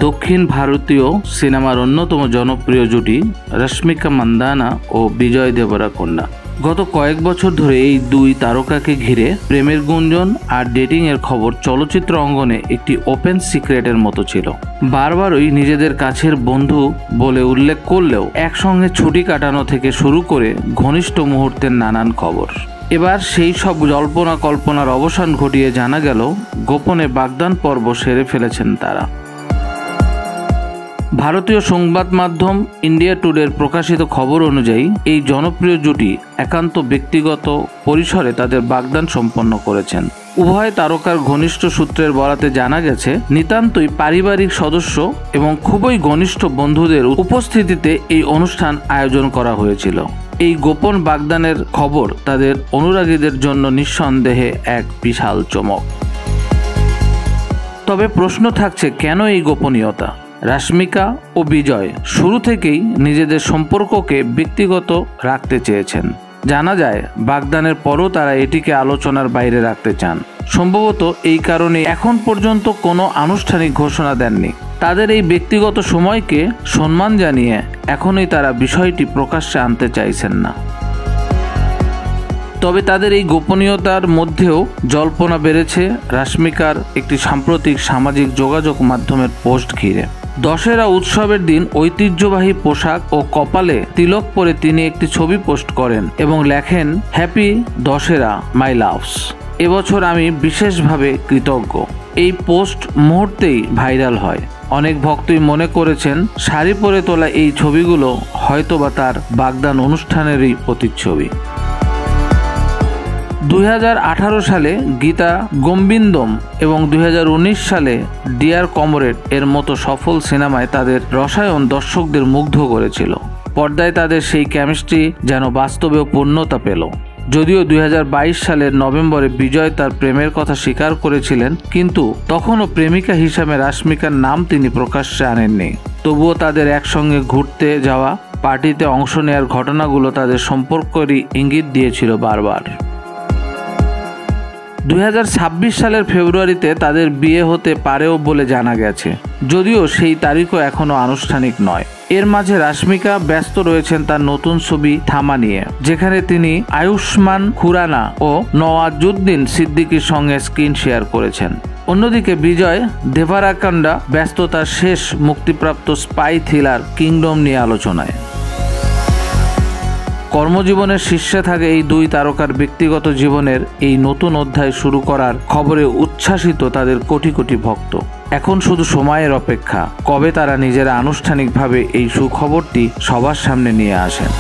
দক্ষিণ ভারতীয় সিনেমার অন্যতম জনপ্রিয় জুটি রশ্মিকা মান্দানা ও বিজয় দেবরাকোন্ডা। গত কয়েক বছর ধরে এই দুই তারকাকে ঘিরে প্রেমের গুঞ্জন আর ডেটিং এর খবর চলচ্চিত্র অঙ্গনে একটি ওপেন সিক্রেটের মতো ছিল। বারবারই নিজেদের কাছের বন্ধু বলে উল্লেখ করলেও একসঙ্গে ছুটি কাটানো থেকে শুরু করে ঘনিষ্ঠ মুহূর্তের নানান খবর। এবার সেই সব জল্পনা কল্পনার অবসান ঘটিয়ে জানা গেল গোপনে বাগদান পর্ব সেরে ফেলেছেন তারা। ভারতীয় সংবাদ মাধ্যম ইন্ডিয়া টুডের প্রকাশিত খবর অনুযায়ী এই জনপ্রিয় জুটি একান্ত ব্যক্তিগত পরিসরে তাদের বাগদান সম্পন্ন করেছেন। উভয় তারকার ঘনিষ্ঠ সূত্রের বরাতে জানা গেছে, নিতান্তই পারিবারিক সদস্য এবং খুবই ঘনিষ্ঠ বন্ধুদের উপস্থিতিতে এই অনুষ্ঠান আয়োজন করা হয়েছিল। এই গোপন বাগদানের খবর তাদের অনুরাগীদের জন্য নিঃসন্দেহে এক বিশাল চমক। তবে প্রশ্ন থাকছে, কেন এই গোপনীয়তা? রশ্মিকা ও বিজয় শুরু থেকেই নিজেদের সম্পর্ককে ব্যক্তিগত রাখতে চেয়েছেন। জানা যায় বাগদানের পরও তারা এটিকে আলোচনার বাইরে রাখতে চান। সম্ভবত এই কারণে এখন পর্যন্ত কোনো আনুষ্ঠানিক ঘোষণা দেননি। তাদের এই ব্যক্তিগত সময়কে সম্মান জানিয়ে এখনই তারা বিষয়টি প্রকাশ্যে আনতে চাইছেন না। তবে তাদের এই গোপনীয়তার মধ্যেও জল্পনা বেড়েছে রশ্মিকার একটি সাম্প্রতিক সামাজিক যোগাযোগ মাধ্যমের পোস্ট ঘিরে। দশেরা উৎসবের দিন ঐতিহ্যবাহী পোশাক ও কপালে তিলক পরে তিনি একটি ছবি পোস্ট করেন এবং লেখেন, হ্যাপি দশেরা মাই লাভস, এবছর আমি বিশেষভাবে কৃতজ্ঞ। এই পোস্ট মুহূর্তেই ভাইরাল হয়। অনেক ভক্তই মনে করেছেন শাড়ি পরে তোলা এই ছবিগুলো হয়তোবা তার বাগদান অনুষ্ঠানেরই প্রতিচ্ছবি। 2018 সালে গীতা গোবিন্দম এবং 2019 সালে ডিয়ার কমরেড এর মতো সফল সিনেমায় তাদের রসায়ন দর্শকদের মুগ্ধ করেছিল। পর্দায় তাদের সেই কেমিস্ট্রি যেন বাস্তবেও পূর্ণতা পেল। যদিও 2022 সালের নভেম্বরে বিজয় তার প্রেমের কথা স্বীকার করেছিলেন, কিন্তু তখনও প্রেমিকা হিসাবে রশ্মিকার নাম তিনি প্রকাশ্যে আনেননি। তবুও তাদের একসঙ্গে ঘুরতে যাওয়া, পার্টিতে অংশ নেওয়ার ঘটনাগুলো তাদের সম্পর্কেরই ইঙ্গিত দিয়েছিল বারবার। 2026 সালের ফেব্রুয়ারিতে তাদের বিয়ে হতে পারেও বলে জানা গেছে, যদিও সেই তারিখও এখনো আনুষ্ঠানিক নয়। এর মাঝে রশ্মিকা ব্যস্ত রয়েছেন তার নতুন ছবি থামা নিয়ে, যেখানে তিনি আয়ুষ্মান খুরানা ও নওয়াজুদ্দিন সিদ্দিকীর সঙ্গে স্ক্রিন শেয়ার করেছেন। অন্যদিকে বিজয় দেবরাকোন্ডা ব্যস্ত তার শেষ মুক্তিপ্রাপ্ত স্পাই থ্রিলার কিংডম নিয়ে আলোচনায়। কর্মজীবনের শীর্ষে থাকে এই দুই তারকার ব্যক্তিগত জীবনের এই নতুন অধ্যায় শুরু করার খবরে উচ্ছ্বাসিত তাদের কোটি কোটি ভক্ত। এখন শুধু সময়ের অপেক্ষা, কবে তারা নিজেরা আনুষ্ঠানিকভাবে এই সুখবরটি সবার সামনে নিয়ে আসেন।